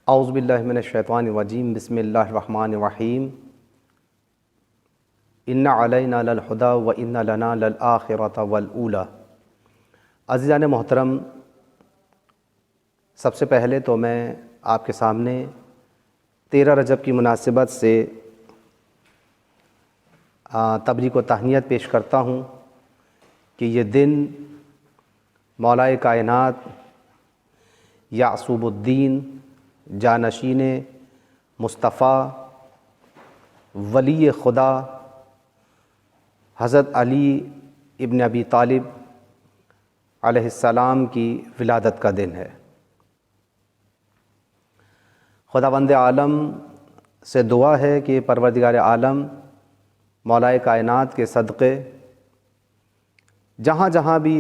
اعوذ باللہ من الشیطان الرجیم بسم اللہ الرحمن الرحیم ان علینا للہدی و ان لنا للآخرۃ والاولی۔ عزیزان محترم، سب سے پہلے تو میں آپ کے سامنے 13 رجب کی مناسبت سے تبریک و تہنیت پیش کرتا ہوں کہ یہ دن مولا کائنات یعصوب الدین جانشین مصطفیٰ ولی خدا حضرت علی ابن ابی طالب علیہ السلام کی ولادت کا دن ہے۔ خداوند عالم سے دعا ہے کہ پروردگار عالم مولا کائنات کے صدقے جہاں جہاں بھی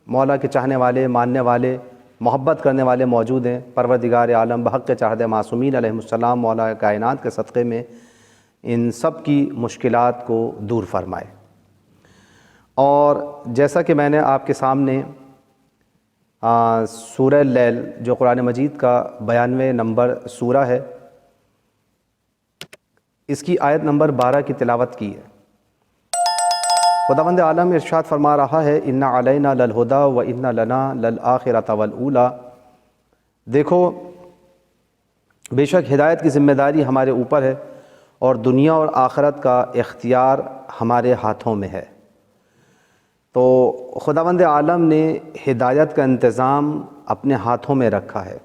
مولا کے چاہنے والے، ماننے والے، محبت کرنے والے موجود ہیں، پروردگار عالم بحق چاہت معصومین علیہ السلام مولا کائنات کے صدقے میں ان سب کی مشکلات کو دور فرمائے۔ اور جیسا کہ میں نے آپ کے سامنے سورہ اللیل جو قرآن مجید کا 92 نمبر سورہ ہے، اس کی آیت نمبر 12 کی تلاوت کی ہے۔ خداوند عالم ارشاد فرما رہا ہے ان علینا للہدی و ان لنا للآخرۃ والاولی۔ دیکھو، بے شک ہدایت کی ذمہ داری ہمارے اوپر ہے اور دنیا اور آخرت کا اختیار ہمارے ہاتھوں میں ہے۔ تو خداوند عالم نے ہدایت کا انتظام اپنے ہاتھوں میں رکھا ہے۔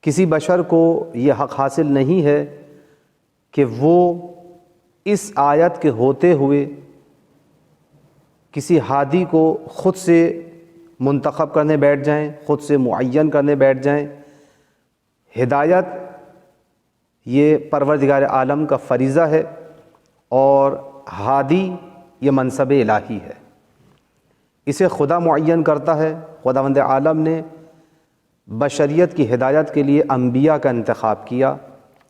کسی بشر کو یہ حق حاصل نہیں ہے کہ وہ اس آیت کے ہوتے ہوئے کسی ہادی کو خود سے منتخب کرنے بیٹھ جائیں، خود سے معین کرنے بیٹھ جائیں۔ ہدایت یہ پروردگار عالم کا فریضہ ہے اور ہادی یہ منصب الہی ہے، اسے خدا معین کرتا ہے۔ خداوند عالم نے بشریت کی ہدایت کے لیے انبیاء کا انتخاب کیا،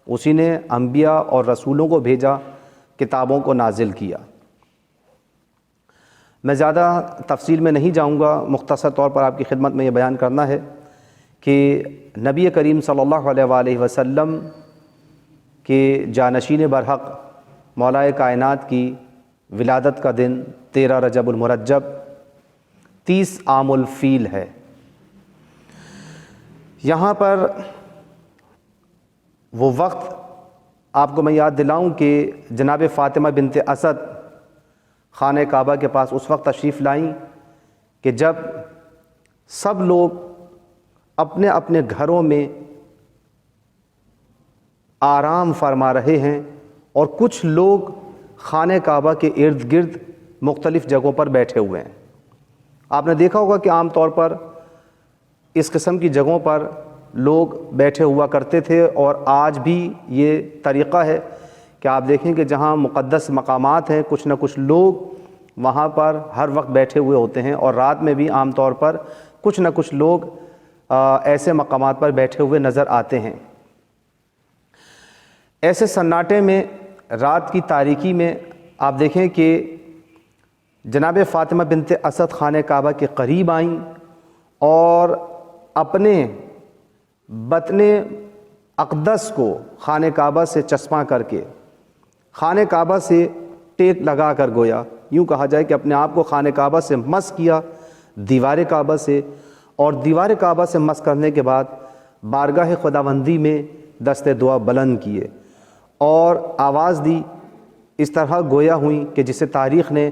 اسی نے انبیاء اور رسولوں کو بھیجا، کتابوں کو نازل کیا۔ میں زیادہ تفصیل میں نہیں جاؤں گا، مختصر طور پر آپ کی خدمت میں یہ بیان کرنا ہے کہ نبی کریم صلی اللہ علیہ وآلہ وسلم کے جانشین برحق مولا کائنات کی ولادت کا دن 13 رجب المرجب 30 عام الفیل ہے۔ یہاں پر وہ وقت آپ کو میں یاد دلاؤں کہ جناب فاطمہ بنت اسد خانہ کعبہ کے پاس اس وقت تشریف لائیں کہ جب سب لوگ اپنے اپنے گھروں میں آرام فرما رہے ہیں اور کچھ لوگ خانہ کعبہ کے ارد گرد مختلف جگہوں پر بیٹھے ہوئے ہیں۔ آپ نے دیکھا ہوگا کہ عام طور پر اس قسم کی جگہوں پر لوگ بیٹھے ہوا کرتے تھے، اور آج بھی یہ طریقہ ہے کہ آپ دیکھیں کہ جہاں مقدس مقامات ہیں کچھ نہ کچھ لوگ وہاں پر ہر وقت بیٹھے ہوئے ہوتے ہیں، اور رات میں بھی عام طور پر کچھ نہ کچھ لوگ ایسے مقامات پر بیٹھے ہوئے نظر آتے ہیں۔ ایسے سناٹے میں، رات کی تاریکی میں آپ دیکھیں کہ جناب فاطمہ بنت اسد خانہ کعبہ کے قریب آئیں اور اپنے بطن اقدس کو خانہ کعبہ سے چسپاں کر کے خانہ کعبہ سے ٹیک لگا کر، گویا یوں کہا جائے کہ اپنے آپ کو خانہ کعبہ سے مس کیا، دیوار کعبہ سے، اور دیوار کعبہ سے مس کرنے کے بعد بارگاہ خداوندی میں دست دعا بلند کیے اور آواز دی، اس طرح گویا ہوئیں کہ جسے تاریخ نے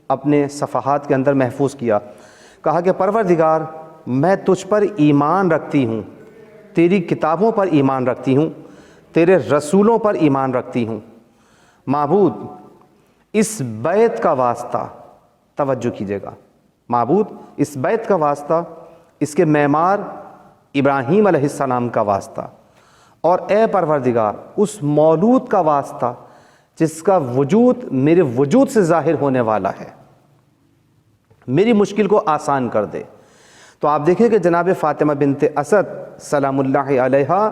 اپنے صفحات کے اندر محفوظ کیا۔ کہا کہ پروردگار، میں تجھ پر ایمان رکھتی ہوں، تیری کتابوں پر ایمان رکھتی ہوں، تیرے رسولوں پر ایمان رکھتی ہوں۔ معبود، اس بیت کا واسطہ، توجہ کیجیے گا، معبود اس بیت کا واسطہ، اس کے معمار ابراہیم علیہ السلام کا واسطہ، اور اے پروردگار اس مولود کا واسطہ جس کا وجود میرے وجود سے ظاہر ہونے والا ہے، میری مشکل کو آسان کر دے۔ تو آپ دیکھیں کہ جناب فاطمہ بنت اسد سلام اللہ علیہا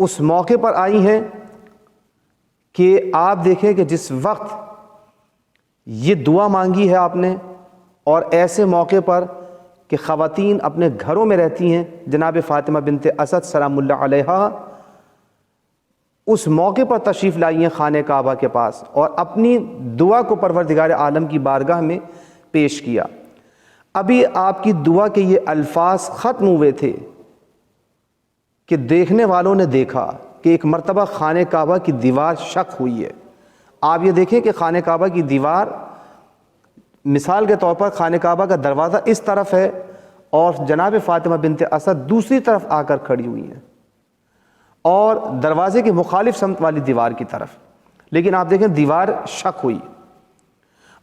اس موقع پر آئی ہیں کہ آپ دیکھیں کہ جس وقت یہ دعا مانگی ہے آپ نے، اور ایسے موقع پر کہ خواتین اپنے گھروں میں رہتی ہیں، جناب فاطمہ بنت اسد سلام اللہ علیہا اس موقع پر تشریف لائی ہیں خانہ کعبہ کے پاس اور اپنی دعا کو پروردگار عالم کی بارگاہ میں پیش کیا۔ ابھی آپ کی دعا کے یہ الفاظ ختم ہوئے تھے کہ دیکھنے والوں نے دیکھا کہ ایک مرتبہ خانہ کعبہ کی دیوار شق ہوئی ہے۔ آپ یہ دیکھیں کہ خانہ کعبہ کی دیوار، مثال کے طور پر خانہ کعبہ کا دروازہ اس طرف ہے اور جناب فاطمہ بنت اسد دوسری طرف آ کر کھڑی ہوئی ہیں اور دروازے کی مخالف سمت والی دیوار کی طرف، لیکن آپ دیکھیں دیوار شق ہوئی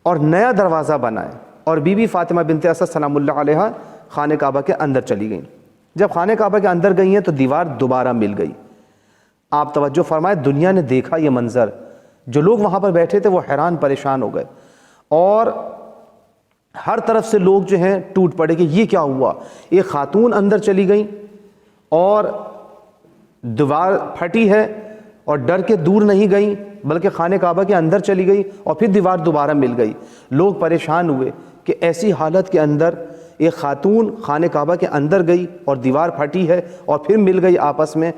اور نیا دروازہ بنا ہے اور بی بی فاطمہ بنت اسد سلام اللہ علیہا خانہ کعبہ کے اندر چلی گئیں۔ جب خانہ کعبہ کے اندر گئی ہیں تو دیوار دوبارہ مل گئی۔ آپ توجہ فرمائے، دنیا نے دیکھا یہ منظر، جو لوگ وہاں پر بیٹھے تھے وہ حیران پریشان ہو گئے اور ہر طرف سے لوگ جو ہیں ٹوٹ پڑے کہ یہ کیا ہوا۔ ایک خاتون اندر چلی گئیں اور دیوار پھٹی ہے اور ڈر کے دور نہیں گئیں بلکہ خانہ کعبہ کے اندر چلی گئی اور پھر دیوار دوبارہ مل گئی۔ لوگ پریشان ہوئے کہ ایسی حالت کے اندر ایک خاتون خانہ کعبہ کے اندر گئی اور دیوار پھٹی ہے اور پھر مل گئی آپس میں۔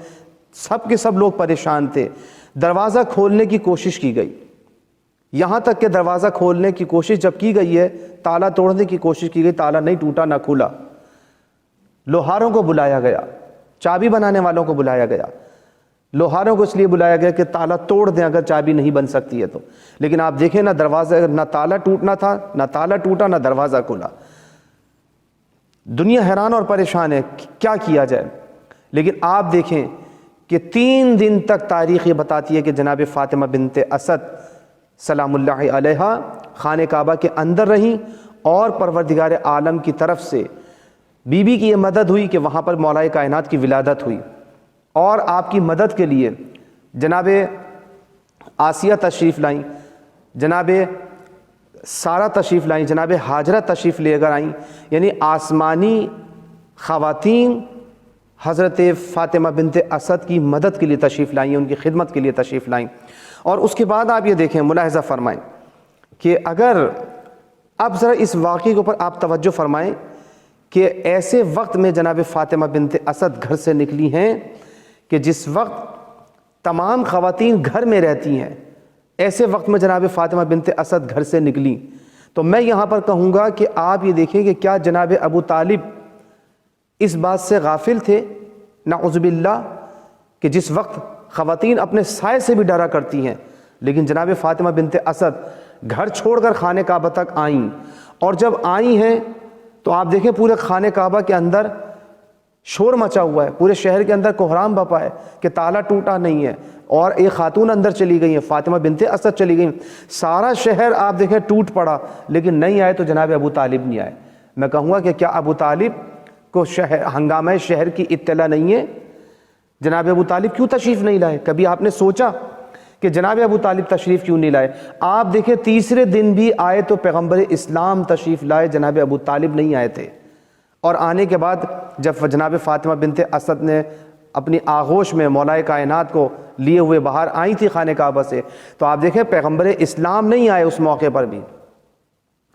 سب کے سب لوگ پریشان تھے۔ دروازہ کھولنے کی کوشش کی گئی، یہاں تک کہ دروازہ کھولنے کی کوشش جب کی گئی ہے، تالا توڑنے کی کوشش کی گئی، تالا نہیں ٹوٹا نہ کھلا۔ لوہاروں کو بلایا گیا، چابی بنانے والوں کو بلایا گیا۔ لوہاروں کو اس لیے بلایا گیا کہ تالا توڑ دیں اگر چابی نہیں بن سکتی ہے تو، لیکن آپ دیکھیں نہ دروازہ، نہ تالا ٹوٹنا تھا، نہ تالا ٹوٹا، نہ دروازہ کھلا۔ دنیا حیران اور پریشان ہے کیا کیا جائے، لیکن آپ دیکھیں کہ 3 دن تک تاریخ یہ بتاتی ہے کہ جناب فاطمہ بنت اسد سلام اللہ علیہا خانہ کعبہ کے اندر رہیں اور پروردگار عالم کی طرف سے بی بی کی یہ مدد ہوئی کہ وہاں پر مولا کائنات کی ولادت ہوئی اور آپ کی مدد کے لیے جناب آسیہ تشریف لائیں، جناب سارہ تشریف لائیں، جناب ہاجرہ تشریف لے کر آئیں، یعنی آسمانی خواتین حضرت فاطمہ بنت اسد کی مدد کے لیے تشریف لائیں، ان کی خدمت کے لیے تشریف لائیں۔ اور اس کے بعد آپ یہ دیکھیں، ملاحظہ فرمائیں کہ اگر اب ذرا اس واقعے کے اوپر آپ توجہ فرمائیں کہ ایسے وقت میں جناب فاطمہ بنت اسد گھر سے نکلی ہیں کہ جس وقت تمام خواتین گھر میں رہتی ہیں، ایسے وقت میں جناب فاطمہ بنت اسد گھر سے نکلی، تو میں یہاں پر کہوں گا کہ آپ یہ دیکھیں کہ کیا جناب ابو طالب اس بات سے غافل تھے نعوذ باللہ کہ جس وقت خواتین اپنے سائے سے بھی ڈرا کرتی ہیں، لیکن جناب فاطمہ بنت اسد گھر چھوڑ کر خانہ کعبہ تک آئیں، اور جب آئی ہیں تو آپ دیکھیں پورے خانہ کعبہ کے اندر شور مچا ہوا ہے، پورے شہر کے اندر کوہرام بپا ہے کہ تالا ٹوٹا نہیں ہے، اور ایک خاتون اندر چلی گئی ہیں، فاطمہ بنت اسد چلی گئیں، سارا شہر آپ دیکھیں ٹوٹ پڑا، لیکن نہیں آئے تو جناب ابو طالب نہیں آئے۔ میں کہوں گا کہ کیا ابو طالب کو ہنگامہ شہر کی اطلاع نہیں ہے؟ جناب ابو طالب کیوں تشریف نہیں لائے؟ کبھی آپ نے سوچا کہ جناب ابو طالب تشریف کیوں نہیں لائے؟ آپ دیکھیں تیسرے دن بھی آئے تو پیغمبر اسلام تشریف لائے، جناب ابو طالب نہیں آئے تھے۔ اور آنے کے بعد جب جناب فاطمہ بنت اسد نے اپنی آغوش میں مولا کائنات کو لیے ہوئے باہر آئی تھی خانہ کعبہ سے، تو آپ دیکھیں پیغمبر اسلام نہیں آئے اس موقع پر بھی،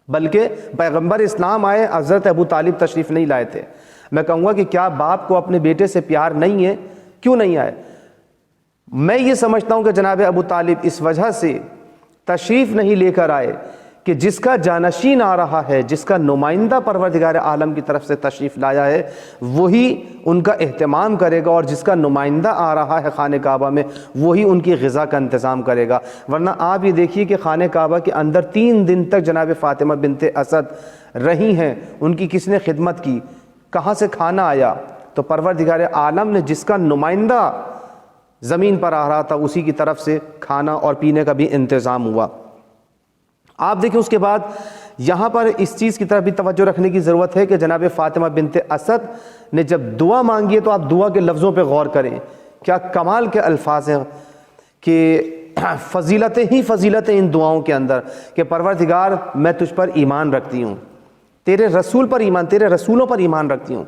بلکہ پیغمبر اسلام آئے، حضرت ابو طالب تشریف نہیں لائے تھے۔ میں کہوں گا کہ کیا باپ کو اپنے بیٹے سے پیار نہیں ہے؟ کیوں نہیں آئے؟ میں یہ سمجھتا ہوں کہ جناب ابو طالب اس وجہ سے تشریف نہیں لے کر آئے کہ جس کا جانشین آ رہا ہے، جس کا نمائندہ پروردگار عالم کی طرف سے تشریف لایا ہے، وہی ان کا اہتمام کرے گا، اور جس کا نمائندہ آ رہا ہے خانہ کعبہ میں وہی ان کی غذا کا انتظام کرے گا۔ ورنہ آپ یہ دیکھیے کہ خانہ کعبہ کے اندر 3 دن تک جناب فاطمہ بنت اسد رہی ہیں، ان کی کس نے خدمت کی؟ کہاں سے کھانا آیا؟ تو پروردگار عالم نے جس کا نمائندہ زمین پر آ رہا تھا اسی کی طرف سے کھانا اور پینے کا بھی انتظام ہوا۔ آپ دیکھیں اس کے بعد یہاں پر اس چیز کی طرف بھی توجہ رکھنے کی ضرورت ہے کہ جناب فاطمہ بنت اسد نے جب دعا مانگی ہے تو آپ دعا کے لفظوں پہ غور کریں، کیا کمال کے الفاظ ہیں کہ فضیلتیں ہی فضیلتیں ان دعاؤں کے اندر، کہ پروردگار میں تجھ پر ایمان رکھتی ہوں، تیرے رسول پر ایمان، تیرے رسولوں پر ایمان رکھتی ہوں،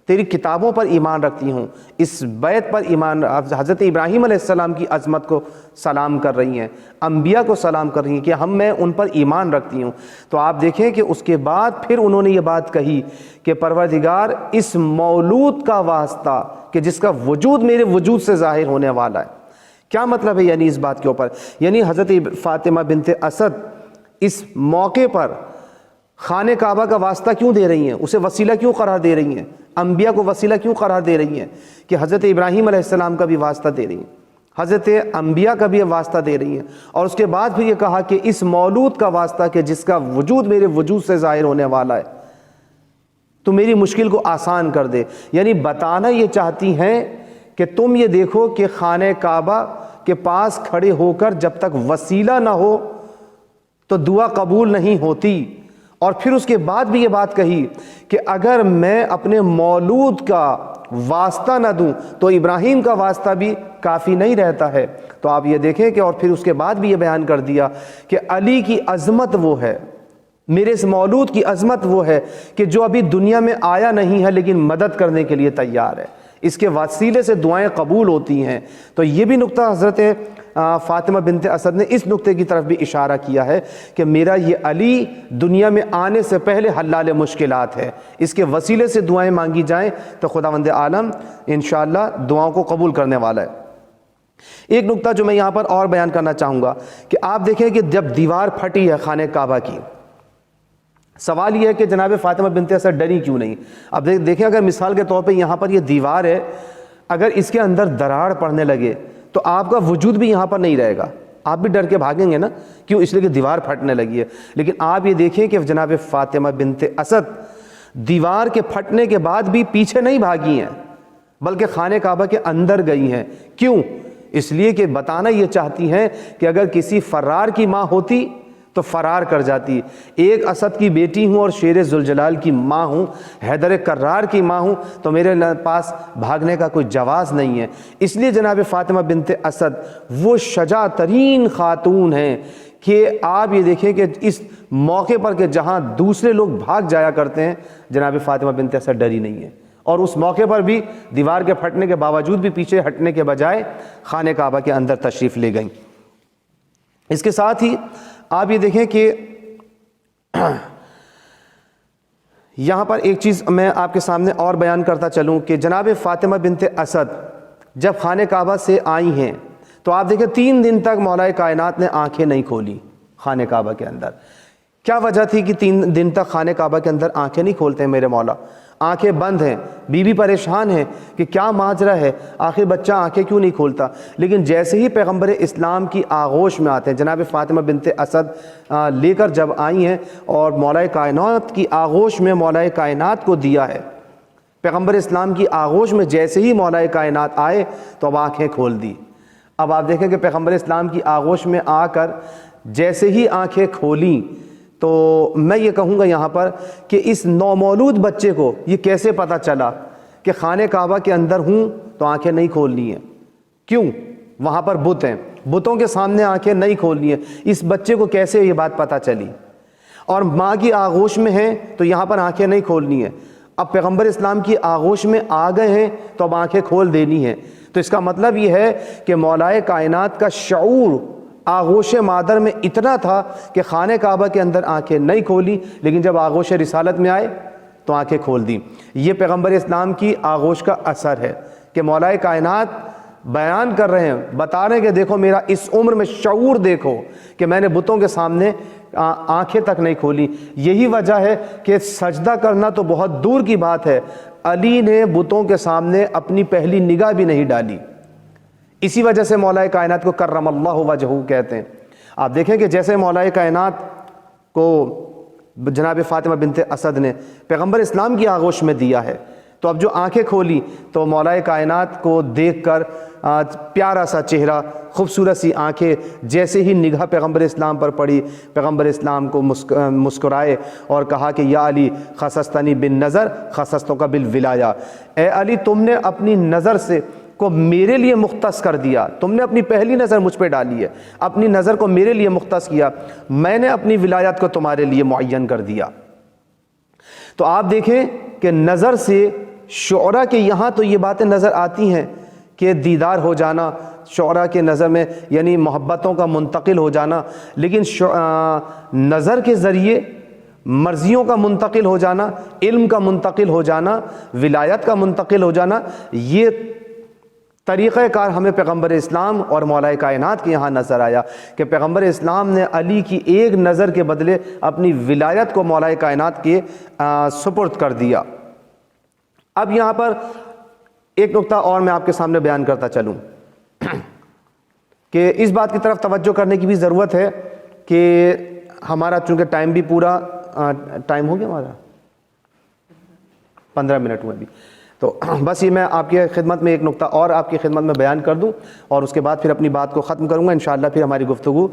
تیری کتابوں پر ایمان رکھتی ہوں، اس بیت پر ایمان، حضرت ابراہیم علیہ السلام کی عظمت کو سلام کر رہی ہیں، انبیاء کو سلام کر رہی ہیں کہ میں ان پر ایمان رکھتی ہوں۔ تو آپ دیکھیں کہ اس کے بعد پھر انہوں نے یہ بات کہی کہ پروردگار اس مولود کا واسطہ کہ جس کا وجود میرے وجود سے ظاہر ہونے والا ہے۔ کیا مطلب ہے یعنی اس بات کے اوپر؟ یعنی حضرت فاطمہ بنت اسد اس موقع پر خانہ کعبہ کا واسطہ کیوں دے رہی ہیں، اسے وسیلہ کیوں قرار دے رہی ہیں، انبیاء کو وسیلہ کیوں قرار دے رہی ہیں؟ کہ حضرت ابراہیم علیہ السلام کا بھی واسطہ دے رہی ہیں، حضرت انبیاء کا بھی واسطہ دے رہی ہیں، اور اس کے بعد پھر یہ کہا کہ اس مولود کا واسطہ کہ جس کا وجود میرے وجود سے ظاہر ہونے والا ہے، تو میری مشکل کو آسان کر دے۔ یعنی بتانا یہ چاہتی ہیں کہ تم یہ دیکھو کہ خانہ کعبہ کے پاس کھڑے ہو کر جب تک وسیلہ نہ ہو تو دعا قبول نہیں ہوتی۔ اور پھر اس کے بعد بھی یہ بات کہی کہ اگر میں اپنے مولود کا واسطہ نہ دوں تو ابراہیم کا واسطہ بھی کافی نہیں رہتا ہے۔ تو آپ یہ دیکھیں کہ اور پھر اس کے بعد بھی یہ بیان کر دیا کہ علی کی عظمت وہ ہے، میرے اس مولود کی عظمت وہ ہے کہ جو ابھی دنیا میں آیا نہیں ہے لیکن مدد کرنے کے لیے تیار ہے، اس کے وسیلے سے دعائیں قبول ہوتی ہیں۔ تو یہ بھی نقطہ حضرت فاطمہ بنت اسد نے اس نقطے کی طرف بھی اشارہ کیا ہے کہ میرا یہ علی دنیا میں آنے سے پہلے حلال مشکلات ہے، اس کے وسیلے سے دعائیں مانگی جائیں تو خداوند عالم انشاءاللہ دعاؤں کو قبول کرنے والا ہے۔ ایک نقطہ جو میں یہاں پر اور بیان کرنا چاہوں گا کہ آپ دیکھیں کہ جب دیوار پھٹی ہے خانہ کعبہ کی، سوال یہ ہے کہ جناب فاطمہ بنت اسد ڈری کیوں نہیں؟ اب دیکھیں اگر مثال کے طور پہ یہاں پر یہ دیوار ہے، اگر اس کے اندر دراڑ پڑنے لگے تو آپ کا وجود بھی یہاں پر نہیں رہے گا، آپ بھی ڈر کے بھاگیں گے نا، کیوں؟ اس لیے کہ دیوار پھٹنے لگی ہے۔ لیکن آپ یہ دیکھیں کہ جناب فاطمہ بنت اسد دیوار کے پھٹنے کے بعد بھی پیچھے نہیں بھاگی ہیں بلکہ خانہ کعبہ کے اندر گئی ہیں۔ کیوں؟ اس لیے کہ بتانا یہ چاہتی ہیں کہ اگر کسی فرار کی ماں ہوتی تو فرار کر جاتی، ایک اسد کی بیٹی ہوں اور شیر ذوالجلال کی ماں ہوں، حیدر کرار کی ماں ہوں، تو میرے پاس بھاگنے کا کوئی جواز نہیں ہے۔ اس لیے جناب فاطمہ بنت اسد وہ شجاع ترین خاتون ہیں کہ آپ یہ دیکھیں کہ اس موقع پر کہ جہاں دوسرے لوگ بھاگ جایا کرتے ہیں، جناب فاطمہ بنت اسد ڈری نہیں ہے، اور اس موقع پر بھی دیوار کے پھٹنے کے باوجود بھی پیچھے ہٹنے کے بجائے خانہ کعبہ کے اندر تشریف لے گئیں۔ اس کے ساتھ ہی آپ یہ دیکھیں کہ یہاں پر ایک چیز میں آپ کے سامنے اور بیان کرتا چلوں کہ جناب فاطمہ بنت اسد جب خانہ کعبہ سے آئی ہیں تو آپ دیکھیں 3 دن تک مولا کائنات نے آنکھیں نہیں کھولی خانہ کعبہ کے اندر۔ کیا وجہ تھی کہ 3 دن تک خانہ کعبہ کے اندر آنکھیں نہیں کھولتے ہیں میرے مولا؟ آنکھیں بند ہیں، بیوی پریشان ہے کہ کیا ماجرا ہے، آخر بچہ آنکھیں کیوں نہیں کھولتا؟ لیکن جیسے ہی پیغمبر اسلام کی آغوش میں آتے ہیں، جناب فاطمہ بنت اسد لے کر جب آئی ہیں اور مولا کائنات کی آغوش میں مولا کائنات کو دیا ہے، پیغمبر اسلام کی آغوش میں جیسے ہی مولا کائنات آئے تو اب آنکھیں کھول دی۔ اب آپ دیکھیں کہ پیغمبر اسلام کی آغوش میں آ کر جیسے ہی آنکھیں کھولیں تو میں یہ کہوں گا یہاں پر کہ اس نومولود بچے کو یہ کیسے پتہ چلا کہ خانہ کعبہ کے اندر ہوں تو آنکھیں نہیں کھولنی ہیں؟ کیوں؟ وہاں پر بت ہیں، بتوں کے سامنے آنکھیں نہیں کھولنی ہیں، اس بچے کو کیسے یہ بات پتہ چلی؟ اور ماں کی آغوش میں ہیں تو یہاں پر آنکھیں نہیں کھولنی ہیں، اب پیغمبر اسلام کی آغوش میں آ گئے ہیں تو اب آنکھیں کھول دینی ہیں۔ تو اس کا مطلب یہ ہے کہ مولا کائنات کا شعور آغوش مادر میں اتنا تھا کہ خانہ کعبہ کے اندر آنکھیں نہیں کھولی، لیکن جب آغوش رسالت میں آئے تو آنکھیں کھول دیں۔ یہ پیغمبر اسلام کی آغوش کا اثر ہے کہ مولا کائنات بیان کر رہے ہیں، بتا رہے ہیں کہ دیکھو میرا اس عمر میں شعور دیکھو کہ میں نے بتوں کے سامنے آنکھیں تک نہیں کھولی۔ یہی وجہ ہے کہ سجدہ کرنا تو بہت دور کی بات ہے، علی نے بتوں کے سامنے اپنی پہلی نگاہ بھی نہیں ڈالی۔ اسی وجہ سے مولا کائنات کو کرم اللہ وجہہ کہتے ہیں۔ آپ دیکھیں کہ جیسے مولا کائنات کو جناب فاطمہ بنت اسد نے پیغمبر اسلام کی آغوش میں دیا ہے، تو اب جو آنکھیں کھولی تو مولا کائنات کو دیکھ کر پیارا سا چہرہ، خوبصورت سی آنکھیں، جیسے ہی نگاہ پیغمبر اسلام پر پڑی، پیغمبر اسلام کو مسکرائے اور کہا کہ یا علی خصصتنی بالنظر خصصتک بالولایہ، اے علی تم نے اپنی نظر سے کو میرے لیے مختص کر دیا، تم نے اپنی پہلی نظر مجھ پہ ڈالی ہے، اپنی نظر کو میرے لیے مختص کیا، میں نے اپنی ولایت کو تمہارے لیے معین کر دیا۔ تو آپ دیکھیں کہ نظر سے شعراء کے یہاں تو یہ باتیں نظر آتی ہیں کہ دیدار ہو جانا شعراء کے نظر میں یعنی محبتوں کا منتقل ہو جانا، لیکن نظر کے ذریعے مرضیوں کا منتقل ہو جانا، علم کا منتقل ہو جانا، ولایت کا منتقل ہو جانا، یہ طریقہ کار ہمیں پیغمبر اسلام اور مولا کائنات کے یہاں نظر آیا کہ پیغمبر اسلام نے علی کی ایک نظر کے بدلے اپنی ولایت کو مولا کائنات کے سپرد کر دیا۔ اب یہاں پر ایک نقطہ اور میں آپ کے سامنے بیان کرتا چلوں کہ اس بات کی طرف توجہ کرنے کی بھی ضرورت ہے کہ ہمارا چونکہ ٹائم بھی پورا ٹائم ہو گیا، ہمارا 15 منٹ ہوئے بھی، تو بس یہ میں آپ کی خدمت میں ایک نقطہ اور آپ کی خدمت میں بیان کر دوں اور اس کے بعد پھر اپنی بات کو ختم کروں گا انشاءاللہ۔ پھر ہماری گفتگو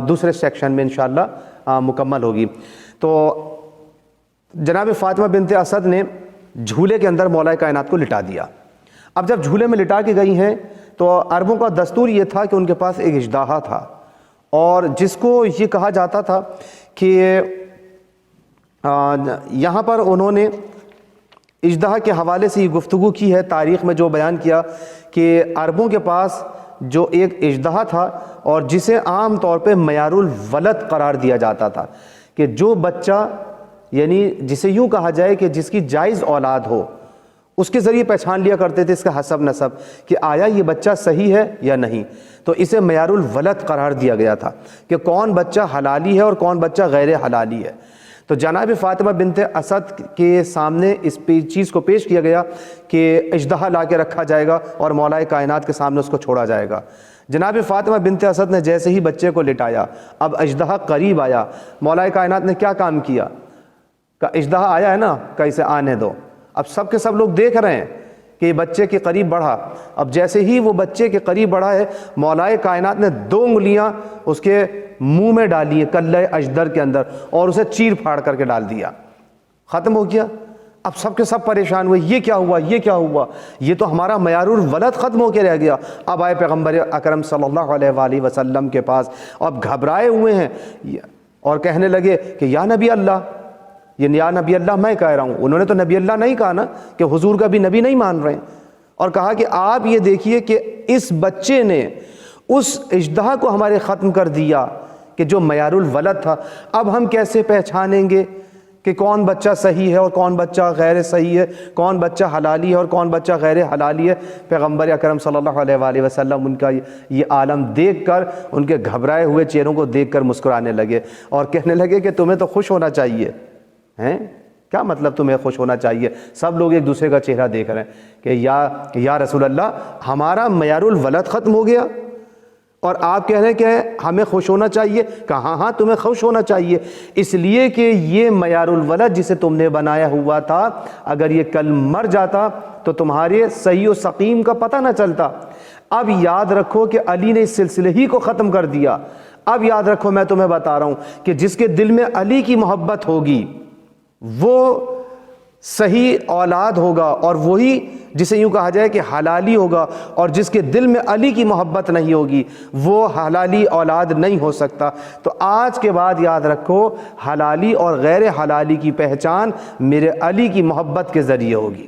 دوسرے سیکشن میں انشاءاللہ مکمل ہوگی۔ تو جناب فاطمہ بنت اسد نے جھولے کے اندر مولا کائنات کو لٹا دیا۔ اب جب جھولے میں لٹا کے گئی ہیں تو عربوں کا دستور یہ تھا کہ ان کے پاس ایک اژدہا تھا، اور جس کو یہ کہا جاتا تھا کہ یہاں پر انہوں نے اژدہا کے حوالے سے یہ گفتگو کی ہے، تاریخ میں جو بیان کیا کہ عربوں کے پاس جو ایک اژدہا تھا اور جسے عام طور پہ معیار الولد قرار دیا جاتا تھا کہ جو بچہ یعنی جسے یوں کہا جائے کہ جس کی جائز اولاد ہو، اس کے ذریعے پہچان لیا کرتے تھے اس کا حسب نسب کہ آیا یہ بچہ صحیح ہے یا نہیں، تو اسے معیار الولد قرار دیا گیا تھا کہ کون بچہ حلالی ہے اور کون بچہ غیر حلالی ہے۔ تو جناب فاطمہ بنت اسد کے سامنے اس چیز کو پیش کیا گیا کہ اژدہا لا کے رکھا جائے گا اور مولا کائنات کے سامنے اس کو چھوڑا جائے گا۔ جناب فاطمہ بنت اسد نے جیسے ہی بچے کو لٹایا، اب اژدہا قریب آیا، مولا کائنات نے کیا کام کیا کہ اژدہا آیا ہے نا کہ اسے آنے دو۔ اب سب کے سب لوگ دیکھ رہے ہیں کہ یہ بچے کے قریب بڑھا، اب جیسے ہی وہ بچے کے قریب بڑھا ہے مولا کائنات نے 2 انگلیاں اس کے منہ میں ڈالی ہے کلہ اجدر کے اندر اور اسے چیر پھاڑ کر کے ڈال دیا، ختم ہو گیا۔ اب سب کے سب پریشان ہوئے، یہ کیا ہوا، یہ کیا ہوا، یہ تو ہمارا معیار الولد ختم ہو کے رہ گیا۔ اب آئے پیغمبر اکرم صلی اللہ علیہ وآلہ وسلم کے پاس، اب گھبرائے ہوئے ہیں اور کہنے لگے کہ یا نبی اللہ، یہ یا نبی اللہ میں کہہ رہا ہوں، انہوں نے تو نبی اللہ نہیں کہا نا کہ حضور کا بھی نبی نہیں مان رہے ہیں، اور کہا کہ آپ یہ دیکھیے کہ اس بچے نے اس اژدہا کو ہمارے ختم کر دیا کہ جو معیار الولد تھا۔ اب ہم کیسے پہچانیں گے کہ کون بچہ صحیح ہے اور کون بچہ غیر صحیح ہے، کون بچہ حلالی ہے اور کون بچہ غیر حلالی ہے؟ پیغمبر اکرم صلی اللہ علیہ وآلہ وسلم ان کا یہ عالم دیکھ کر، ان کے گھبرائے ہوئے چہروں کو دیکھ کر مسکرانے لگے اور کہنے لگے کہ تمہیں تو خوش ہونا چاہیے ہیں۔ کیا مطلب تمہیں خوش ہونا چاہیے؟ سب لوگ ایک دوسرے کا چہرہ دیکھ رہے ہیں کہ یا رسول اللہ ہمارا معیار الولد ختم ہو گیا اور آپ کہہ رہے ہیں کہ ہمیں خوش ہونا چاہیے۔ کہا ہاں تمہیں خوش ہونا چاہیے، اس لیے کہ یہ معیار الولد جسے تم نے بنایا ہوا تھا اگر یہ کل مر جاتا تو تمہارے صحیح و سقیم کا پتہ نہ چلتا۔ اب یاد رکھو کہ علی نے اس سلسلے ہی کو ختم کر دیا۔ اب یاد رکھو میں تمہیں بتا رہا ہوں کہ جس کے دل میں علی کی محبت ہوگی وہ صحیح اولاد ہوگا، اور وہی جسے یوں کہا جائے کہ حلالی ہوگا، اور جس کے دل میں علی کی محبت نہیں ہوگی وہ حلالی اولاد نہیں ہو سکتا۔ تو آج کے بعد یاد رکھو حلالی اور غیر حلالی کی پہچان میرے علی کی محبت کے ذریعے ہوگی۔